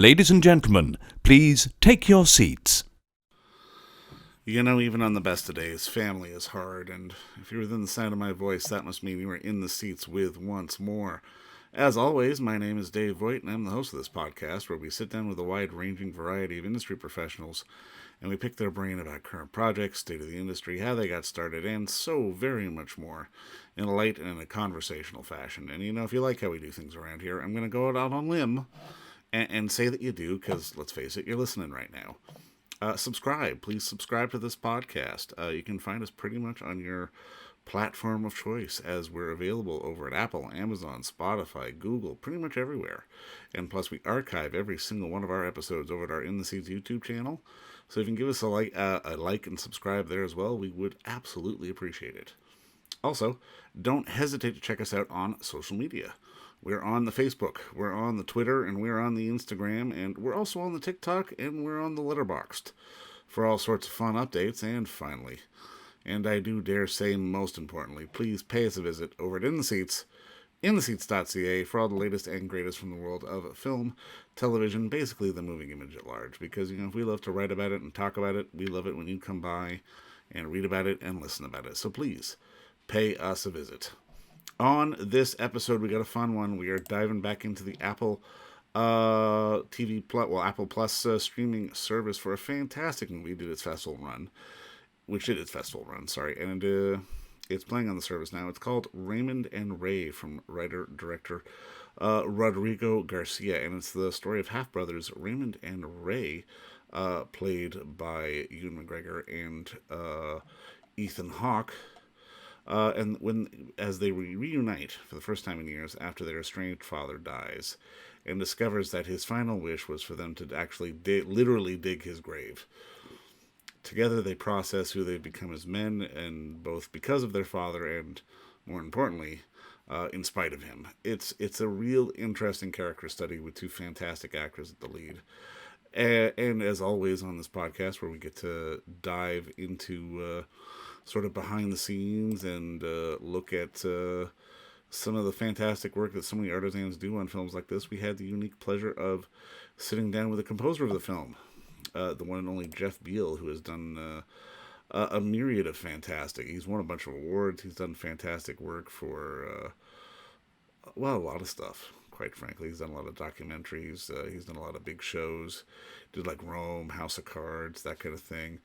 Ladies and gentlemen, please take your seats. You know, even on the best of days, family is hard, and if you're within the sound of my voice, that must mean you are in the seats with once more. As always, my name is Dave Voigt, and I'm the host of this podcast, where we sit down with a wide-ranging variety of industry professionals, and we pick their brain about current projects, state of the industry, how they got started, and so very much more, in a light and in a conversational fashion. And you know, if you like how we do things around here, I'm going to go out on a limb and say that you do, because let's face it, you're listening right now. Subscribe. Please subscribe to this podcast. You can find us pretty much on your platform of choice, as we're available over at Apple, Amazon, Spotify, Google, pretty much everywhere. And plus, we archive every single one of our episodes over at our In the Seeds YouTube channel. So if you can give us a like and subscribe there as well, we would absolutely appreciate it. Also, don't hesitate to check us out on social media. We're on the Facebook, we're on the Twitter, and we're on the Instagram, and we're also on the TikTok, and we're on the Letterboxd for all sorts of fun updates. And finally, and I do dare say most importantly, please pay us a visit over at intheseats.ca for all the latest and greatest from the world of film, television, basically the moving image at large. Because, you know, if we love to write about it and talk about it, we love it when you come by and read about it and listen about it. So please, pay us a visit. On this episode, we got a fun one. We are diving back into the Apple TV Plus, Apple Plus streaming service for a fantastic movie. Did its festival run, and it's playing on the service now. It's called Raymond Ray from writer-director Rodrigo Garcia, and it's the story of half-brothers Raymond and Ray, played by Ewan McGregor and Ethan Hawke. As they reunite for the first time in years after their estranged father dies, and discovers that his final wish was for them to actually literally dig his grave. Together they process who they've become as men, and both because of their father and, more importantly, in spite of him. It's a real interesting character study with two fantastic actors at the lead. And as always on this podcast, where we get to dive into sort of behind the scenes and look at some of the fantastic work that so many artisans do on films like this, we had the unique pleasure of sitting down with the composer of the film, the one and only Jeff Beal, who has done a myriad of fantastic. He's won a bunch of awards. He's done fantastic work for, a lot of stuff. Quite frankly, he's done a lot of documentaries. He's done a lot of big shows. Did like Rome, House of Cards, that kind of thing.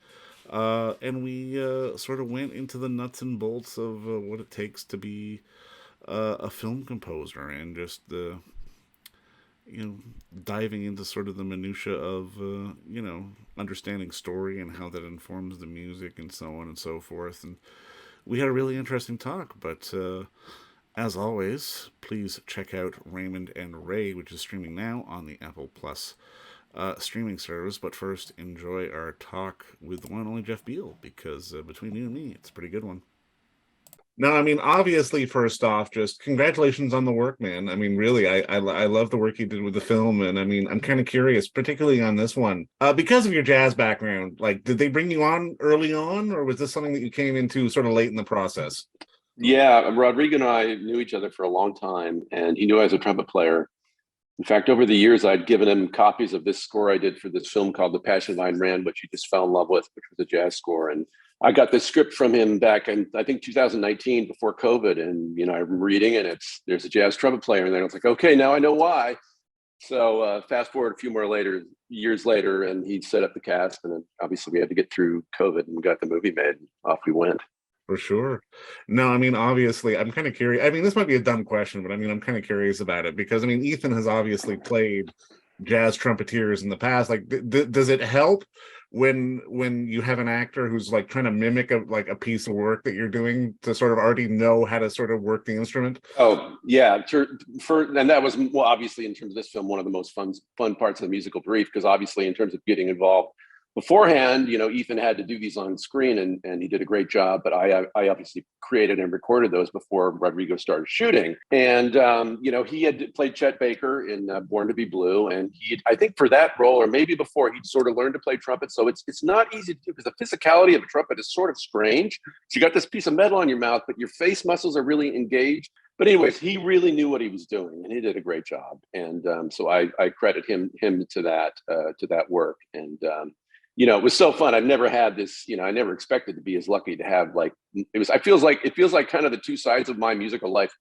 And we sort of went into the nuts and bolts of what it takes to be a film composer, and just diving into sort of the minutia of understanding story and how that informs the music and so on and so forth. And we had a really interesting talk, but as always, please check out Raymond and Ray, which is streaming now on the Apple Plus streaming service. But first, enjoy our talk with the one and only Jeff Beal, because between you and me, it's a pretty good one. No, I mean, obviously, first off, just congratulations on the work, man. I mean, really, I love the work you did with the film, and I mean, I'm kind of curious, particularly on this one, because of your jazz background. Like, did they bring you on early on, or was this something that you came into sort of late in the process? Yeah, Rodrigo and I knew each other for a long time, and he knew I was a trumpet player. In fact, over the years, I'd given him copies of this score I did for this film called The Passion Line Ran, which he just fell in love with, which was a jazz score. And I got this script from him back in, I think, 2019, before COVID. And, I'm reading, and there's a jazz trumpet player in there. And I was like, okay, now I know why. So fast forward a few more years later, and he set up the cast. And then obviously we had to get through COVID and got the movie made. Off we went. For sure. No, I mean, obviously, I'm kind of curious. I mean, this might be a dumb question, but I mean, I'm kind of curious about it because, I mean, Ethan has obviously played jazz trumpeters in the past. Like, does it help when you have an actor who's like trying to mimic a piece of work that you're doing to sort of already know how to sort of work the instrument? Oh, yeah. And that was, well, obviously, in terms of this film, one of the most fun parts of the musical brief, because obviously, in terms of getting involved beforehand, Ethan had to do these on screen, and he did a great job. But I obviously created and recorded those before Rodrigo started shooting. And, he had played Chet Baker in Born to Be Blue. And I think for that role, or maybe before, he'd sort of learned to play trumpet. So it's not easy to do, because the physicality of a trumpet is sort of strange. So you got this piece of metal on your mouth, but your face muscles are really engaged. But anyways, he really knew what he was doing, and he did a great job. And so I credit him to that work. And it was so fun. I've never had this. I never expected to be as lucky to have like it was. It feels like kind of the two sides of my musical life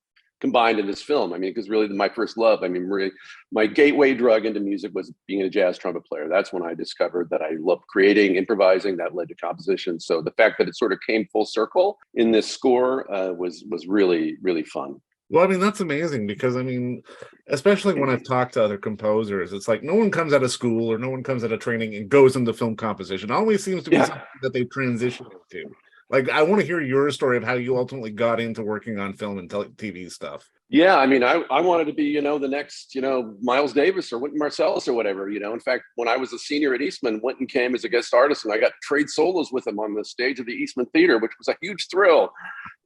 combined in this film. I mean, because really my first love. I mean, really, my gateway drug into music was being a jazz trumpet player. That's when I discovered that I loved creating, improvising. That led to composition. So the fact that it sort of came full circle in this score was really, really fun. Well, I mean, that's amazing because, I mean, especially when I've talked to other composers, it's like no one comes out of school or no one comes out of training and goes into film composition. It always seems to be something that they transition into. Like, I want to hear your story of how you ultimately got into working on film and TV stuff. Yeah, I mean, I wanted to be, the next, Miles Davis or Wynton Marsalis or whatever, In fact, when I was a senior at Eastman, Wynton came as a guest artist and I got to trade solos with him on the stage of the Eastman Theater, which was a huge thrill.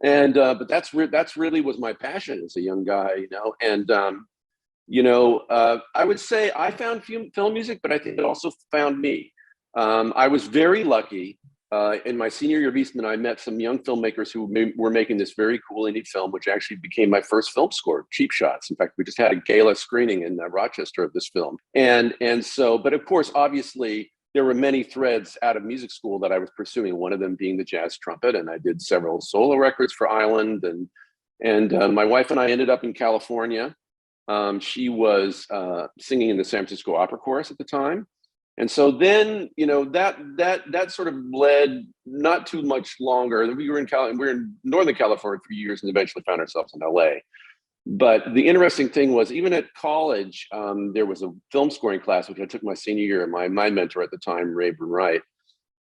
And, but that's really was my passion as a young guy, And, I would say I found film music, but I think it also found me. I was very lucky. In my senior year of Eastman, I met some young filmmakers who were making this very cool indie film, which actually became my first film score, Cheap Shots. In fact, we just had a gala screening in Rochester of this film. And so, but of course, obviously, there were many threads out of music school that I was pursuing, one of them being the Jazz Trumpet. And I did several solo records for Island. And my wife and I ended up in California. She was singing in the San Francisco Opera Chorus at the time. And so then, that sort of led not too much longer. We were in Northern California for years and eventually found ourselves in LA. But the interesting thing was, even at college, there was a film scoring class, which I took my senior year, and my mentor at the time, Raymond Ray.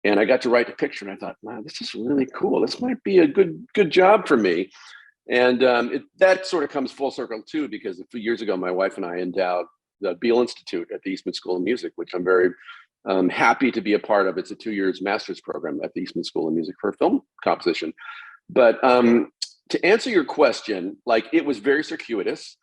And I got to write a picture and I thought, wow, this is really cool. This might be a good job for me. And that sort of comes full circle too, because a few years ago, my wife and I endowed the Beal Institute at the Eastman School of Music, which I'm very happy to be a part of. It's a 2 years master's program at the Eastman School of Music for film composition. But to answer your question, like, it was very circuitous.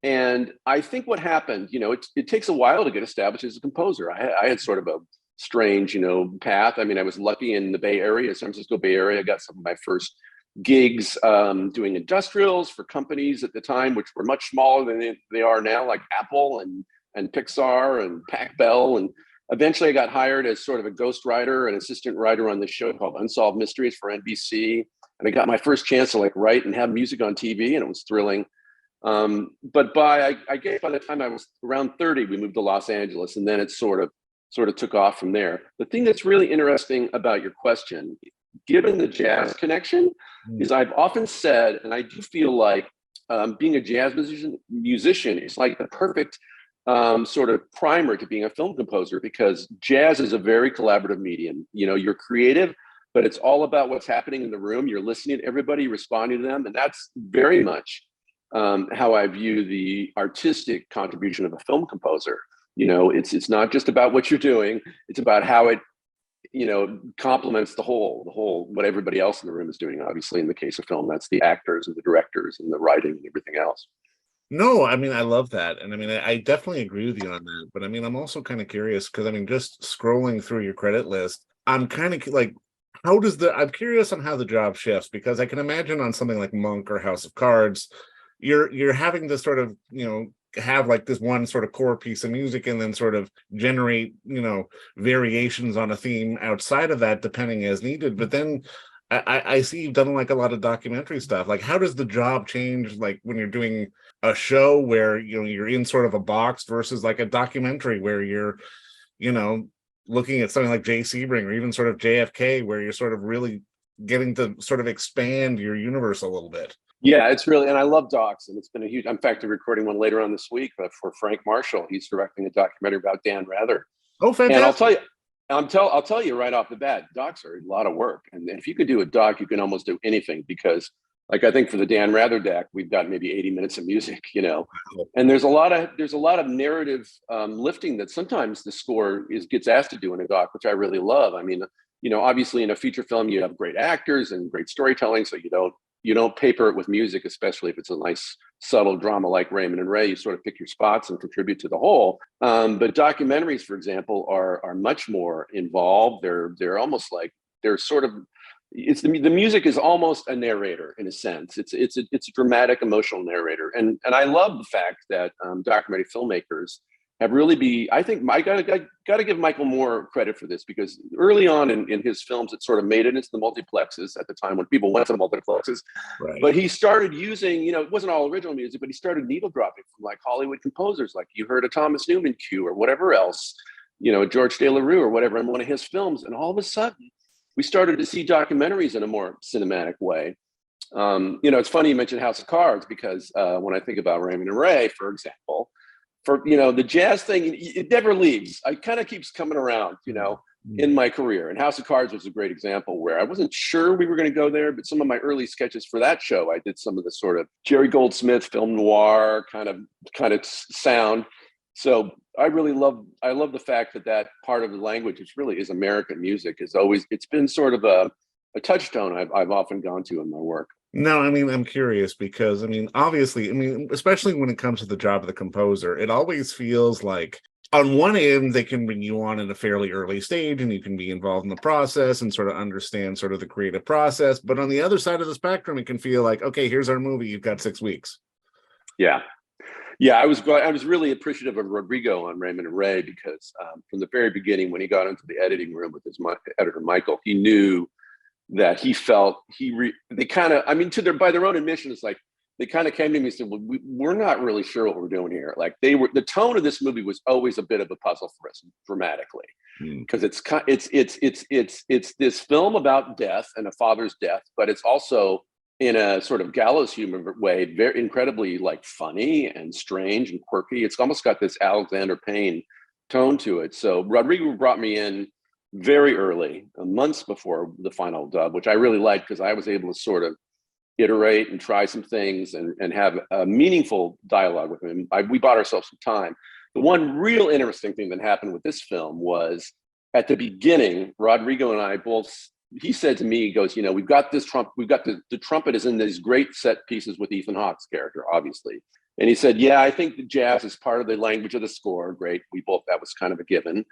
And I think what happened, it takes a while to get established as a composer. I had sort of a strange, path. I mean, I was lucky in the Bay Area, San Francisco Bay Area. I got some of my first gigs doing industrials for companies at the time, which were much smaller than they are now, like Apple and Pixar and Pac Bell. And eventually I got hired as sort of a ghost writer, an assistant writer on this show called Unsolved Mysteries for NBC. And I got my first chance to write and have music on TV, and it was thrilling. But by the time I was around 30, we moved to Los Angeles, and then it sort of took off from there. The thing that's really interesting about your question, given the jazz connection, is I've often said, and I do feel like being a jazz musician is like the perfect sort of primer to being a film composer, because jazz is a very collaborative medium. You're creative, but it's all about what's happening in the room. You're listening to everybody, responding to them. And that's very much how I view the artistic contribution of a film composer. It's not just about what you're doing. It's about how it complements the whole what everybody else in the room is doing. Obviously, in the case of film, that's the actors and the directors and the writing and everything else. No, I mean, I love that. And I mean, I definitely agree with you on that. But I mean, I'm also kind of curious because, I mean, just scrolling through your credit list, I'm kind of like, I'm curious on how the job shifts, because I can imagine on something like Monk or House of Cards, you're having to sort of, have like this one sort of core piece of music and then sort of generate, variations on a theme outside of that, depending as needed. But then I see you've done like a lot of documentary stuff. Like, how does the job change, like when you're doing a show where, you're in sort of a box versus like a documentary where you're, looking at something like Jay Sebring or even sort of JFK, where you're sort of really getting to sort of expand your universe a little bit? Yeah, it's really, and I love docs, and it's been a huge. In fact, I'm recording one later on this week for Frank Marshall. He's directing a documentary about Dan Rather. Oh, fantastic! And I'll tell you right off the bat, docs are a lot of work, and if you could do a doc, you can almost do anything, because, like, I think for the Dan Rather doc, we've got maybe 80 minutes of music, and there's a lot of narrative lifting that sometimes the score gets asked to do in a doc, which I really love. I mean, obviously in a feature film, you have great actors and great storytelling, so you don't paper it with music, especially if it's a nice subtle drama like Raymond Ray. You sort of pick your spots and contribute to the whole. But documentaries, for example, are much more involved. They're almost like they're sort of the music is almost a narrator in a sense. It's a dramatic, emotional narrator, and I love the fact that documentary filmmakers have really I think I gotta give Michael more credit for this, because early on in his films, it sort of made it into the multiplexes at the time when people went to the multiplexes. Right. But he started using, it wasn't all original music, but he started needle dropping from like Hollywood composers, like you heard a Thomas Newman cue or whatever else, George De La Rue or whatever in one of his films, and all of a sudden we started to see documentaries in a more cinematic way. It's funny you mentioned House of Cards, because when I think about Raymond Ray, for example, for the jazz thing, it never leaves. It kind of keeps coming around, in my career. And House of Cards was a great example where I wasn't sure we were going to go there, but some of my early sketches for that show, I did some of the sort of Jerry Goldsmith film noir kind of sound. So I love the fact that part of the language, which really is American music, it's been sort of a touchstone I've often gone to in my work. No, I mean, I'm curious because, obviously, especially when it comes to the job of the composer, it always feels like on one end, they can bring you on at a fairly early stage and you can be involved in the process and sort of understand sort of the creative process. But on the other side of the spectrum, it can feel like, okay, here's our movie. You've got 6 weeks. Yeah. Yeah, I was really appreciative of Rodrigo on Raymond and Ray, because from the very beginning, when he got into the editing room with his editor, Michael, he knew that he felt they kind of, by their own admission, it's like they kind of came to me and said, well, we're not really sure what we're doing here. Like the tone of this movie was always a bit of a puzzle for us dramatically, because it's this film about death and a father's death, but it's also in a sort of gallows humor way, very incredibly like funny and strange and quirky. It's almost got this Alexander Payne tone to it. So Rodrigo brought me in very early, months before the final dub, which I really liked, because I was able to sort of iterate and try some things and have a meaningful dialogue with him. We bought ourselves some time. The one real interesting thing that happened with this film was at the beginning, Rodrigo and I both, he said to me, he goes, we've got this the trumpet is in these great set pieces with Ethan Hawke's character, obviously. And he said, yeah, I think the jazz is part of the language of the score. Great. That was kind of a given.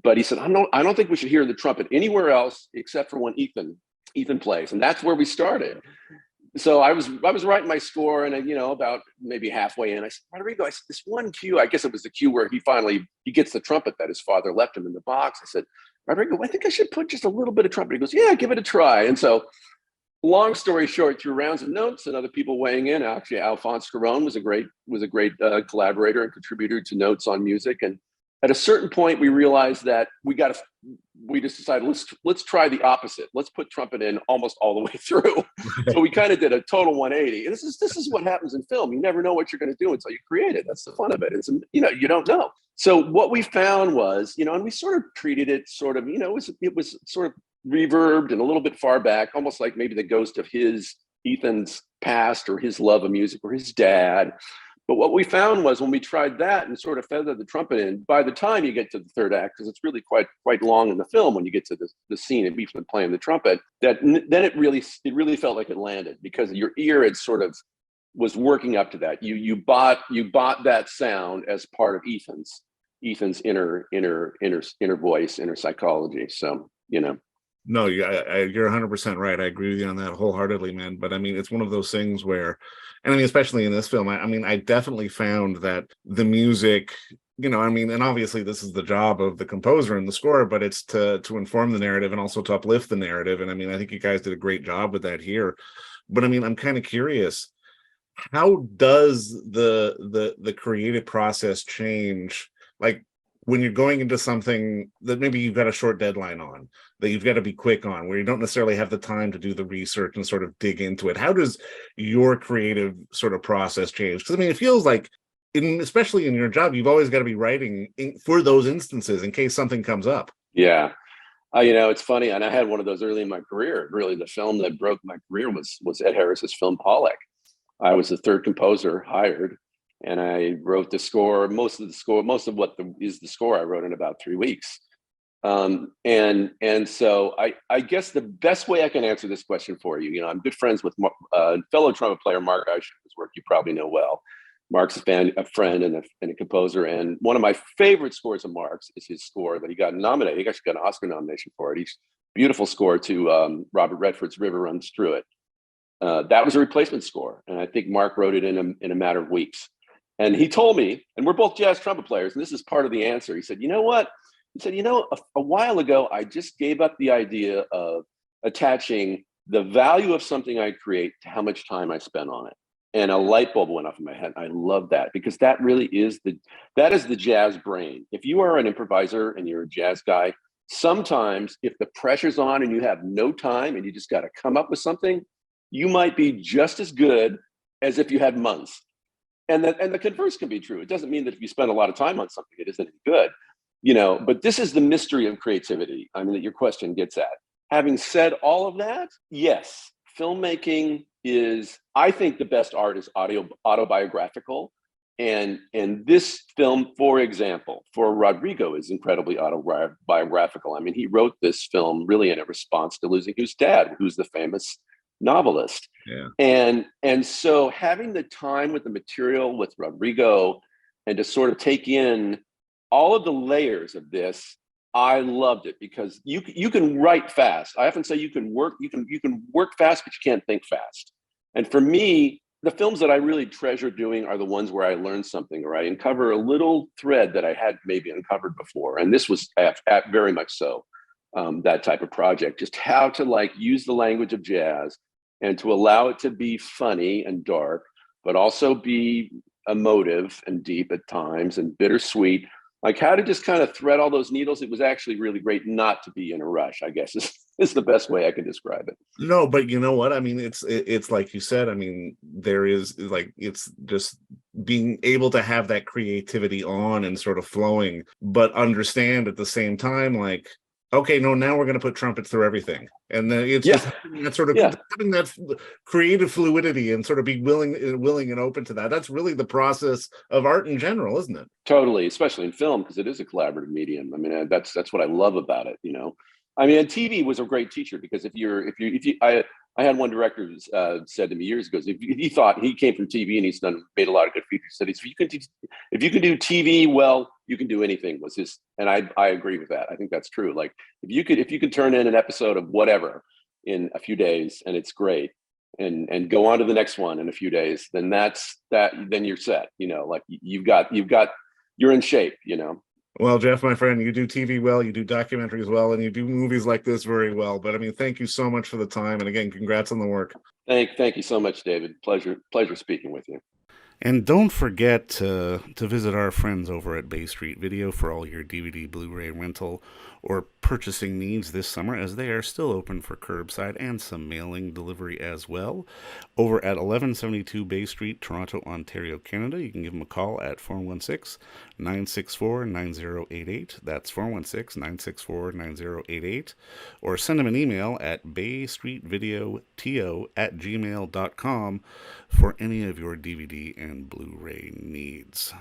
But he said, I don't think we should hear the trumpet anywhere else except for when Ethan plays. And that's where we started. So I was writing my score, and about maybe halfway in, I said, Rodrigo, this one cue, I guess it was the cue where he gets the trumpet that his father left him in the box. I said, Rodrigo, I think I should put just a little bit of trumpet. He goes, yeah, give it a try. And so long story short, through rounds of notes and other people weighing in, actually Alphonse Caron was a great collaborator and contributor to notes on music. And at a certain point, we realized that we just decided, let's try the opposite. Let's put trumpet in almost all the way through. So we kind of did a total 180. And this is what happens in film. You never know what you're going to do until you create it. That's the fun of it. It's, you don't know. So what we found was, and we sort of treated it sort of, it was sort of reverbed and a little bit far back, almost like maybe the ghost of Ethan's past or his love of music or his dad. But what we found was when we tried that and sort of feathered the trumpet in, by the time you get to the third act, because it's really quite long in the film when you get to the scene of Ethan playing the trumpet, then it really felt like it landed, because your ear had sort of was working up to that. You bought that sound as part of Ethan's inner voice, inner psychology. So No, you're 100% right. I agree with you on that wholeheartedly, man. But it's one of those things where, and especially in this film, I definitely found that the music, and obviously this is the job of the composer and the score, but it's to inform the narrative and also to uplift the narrative. And I think you guys did a great job with that here. But I'm kind of curious, how does the creative process change? Like, when you're going into something that maybe you've got a short deadline on, that you've got to be quick on, where you don't necessarily have the time to do the research and sort of dig into it, how does your creative sort of process change? Because it feels like, especially in your job, you've always got to be writing for those instances in case something comes up. Yeah. It's funny. And I had one of those early in my career. Really, the film that broke my career was Ed Harris's film Pollock. I was the third composer hired, and I wrote the score. Most of what is the score I wrote in about 3 weeks. And so I guess the best way I can answer this question for you, I'm good friends with fellow trumpet player Mark Isham, whose work you probably know well. Mark's a friend and a composer, and one of my favorite scores of Mark's is his score that he got nominated. He actually got an Oscar nomination for it. beautiful score to Robert Redford's River Runs Through It. That was a replacement score. And I think Mark wrote it in a matter of weeks. And he told me, and we're both jazz trumpet players, and this is part of the answer. He said, you know what? He said, a while ago, I just gave up the idea of attaching the value of something I create to how much time I spend on it. And a light bulb went off in my head. I love that, because that really is the jazz brain. If you are an improviser and you're a jazz guy, sometimes if the pressure's on and you have no time and you just got to come up with something, you might be just as good as if you had months. And the converse can be true. It doesn't mean that if you spend a lot of time on something, it isn't good, but this is the mystery of creativity. I mean, that your question gets at. Having said all of that, yes, filmmaking is, I think the best art is autobiographical. And this film, for example, for Rodrigo, is incredibly autobiographical. I mean, he wrote this film really in a response to losing his dad, who's the famous novelist. Yeah. And so having the time with the material with Rodrigo and to sort of take in all of the layers of this, I loved it, because you can write fast. I often say you can work fast, but you can't think fast. And for me, the films that I really treasure doing are the ones where I learn something, or I uncover a little thread that I had maybe uncovered before. And this was very much so that type of project, just how to use the language of jazz and to allow it to be funny and dark, but also be emotive and deep at times and bittersweet. Like how to just kind of thread all those needles. It was actually really great not to be in a rush, I guess is the best way I can describe it. No, but you know what? I mean, it's like you said, I mean, there is it's just being able to have that creativity on and sort of flowing, but understand at the same time, okay, no, now we're going to put trumpets through everything. And then it's just having that sort of having that creative fluidity and sort of be willing and open to that. That's really the process of art in general, isn't it? Totally, especially in film, because it is a collaborative medium. I mean, that's what I love about it. I mean, and TV was a great teacher, because I had one director who said to me years ago, if he thought, he came from TV and he's made a lot of good feature studies. If you can do TV well, you can do anything, was his. And I agree with that. I think that's true. Like if you could turn in an episode of whatever in a few days and it's great, and go on to the next one in a few days, then then you're set. You're in shape. Well, Jeff, my friend, you do TV well, you do documentaries well, and you do movies like this very well. But I mean, thank you so much for the time. And again, congrats on the work. Thank you so much, David. Pleasure speaking with you. And don't forget to visit our friends over at Bay Street Video for all your DVD, Blu-ray rental, or purchasing needs this summer, as they are still open for curbside and some mailing delivery as well. Over at 1172 Bay Street, Toronto, Ontario, Canada, you can give them a call at 416-964-9088. That's 416-964-9088. Or send them an email at baystreetvideoto@gmail.com for any of your DVD and Blu-ray needs.